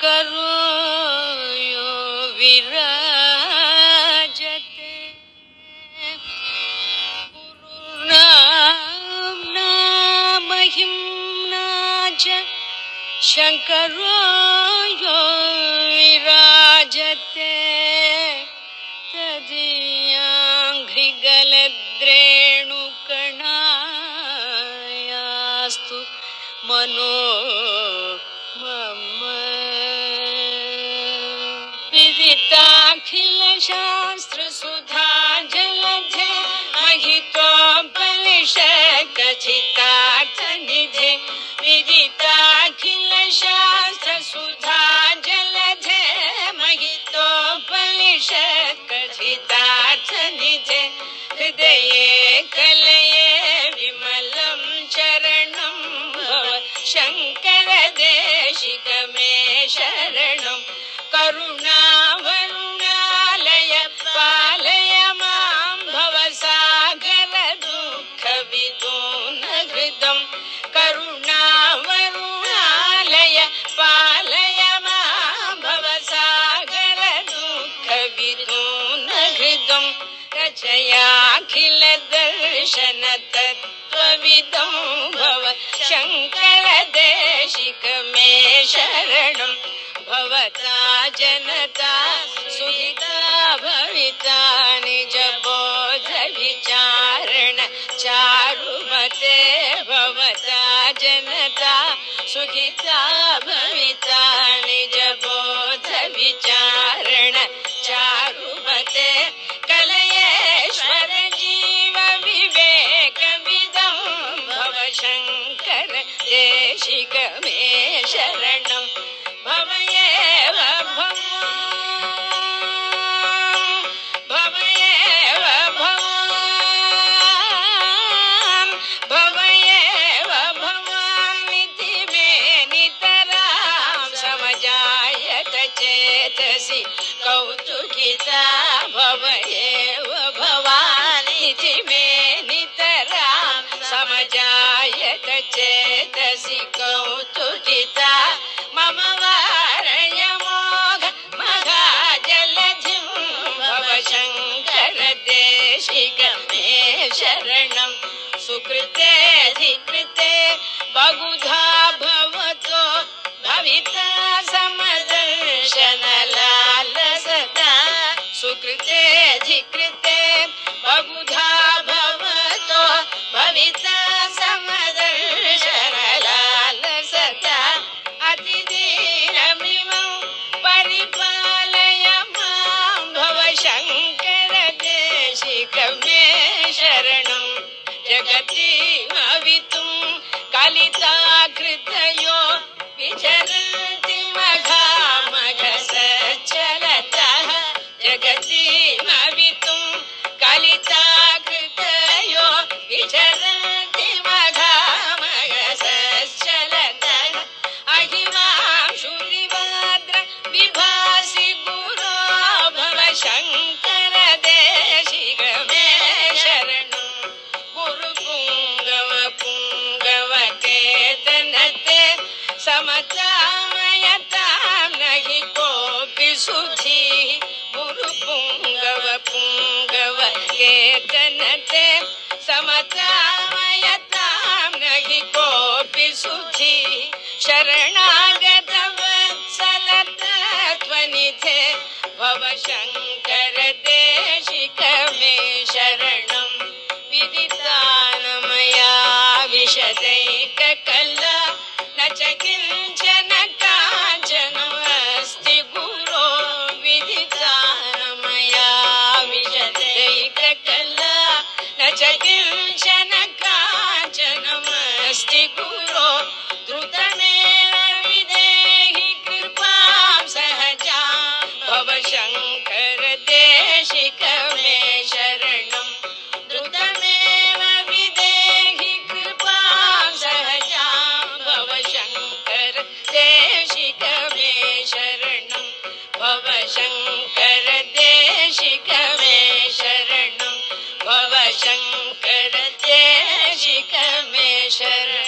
करो यो विराजते गुरुर्नाम्ना महिम्ना च शङ्करो यो विराजते तदीयाङ्घ्रिगलद्रेणुकणायास्तु मनो मम विदिताखिलशास्त्रसुधा जलधे महितोपनिषद्कथितार्थनिधे विदिताखिलशास्त्रसुधा जलधे महितोपनिषद्कथितार्थनिधे हृदये कलये विमलं चरणं भव शङ्कर देशिक मे शरणं करुणावरुणालय पालय मां भवसागर दुःखविदूनहृदं करुणावरुणालय पालय मां भवसागर दुःखविदूनहृदं रचयाखिलदर्शन तत्त्वविदं भव शङ्कर देशिक मे शरणं भवता जनता सुहिता भविता निजबोध विचारण चारुमते भवता जनता सुहिता भविता निजबोध विचारण चारुमते कलयेश्वर जीव विवेक विदं भव शङ्कर देशिक मे शरणं भवयेव भवयेव भवयेव भवान्निति मे नितरां समजायत चेतसि कौतुकिता भवयेव भवानिति मे नितरां समजायत चेतसि कौतुकिता मम वारय मोघ मघाजलधिं भव शङ्कर देशिक मे शरणं सुकृतेऽधिकृते बहुधा भवतो भविता समदर्शनलालसता सुकृतेऽधिकृते बहुधा भवतो भविता समदर्शनलालसता अतिदीनमिमं परिपालय मां भव शङ्कर देशिक मे शरणं जगतीमवितुं कलिताकृतयो विचरन्ति मघामघ सच्चलतः जगतीमवितुं कलिताकृतयो विचरन्ति मघामघ सच्चलतः अहिमांशुरिवाद्र विभासि गुरो भव शङ्कर देशिक मे शरणं गुरुपुङ्गव पुङ्गवकेतनते समतामयतां नहि कोऽपि सुधीः गुरुपुङ्गव पुङ्गवकेतनते समतामयतां नहि कोऽपि सुधीः शरणागत वत्सल तत्त्वनिधे भव शङ्कर देशिक मे शरणं विदितानमया विशदैककला न च किञ्चन काञ्चनमस्ति गुरो विदितानमया विशदैककला न च किञ्चन काञ्चनमस्ति गुरो द्रुतमेव विदेहि कृपां सहजां भव शङ्कर देशिक मे शरणं द्रुतमेव विदेहि कृपां सहजां भव शङ्कर देशिक मे शरणं भव शङ्कर देशिक मे शरणं भव शङ्कर देशिक मे शरणं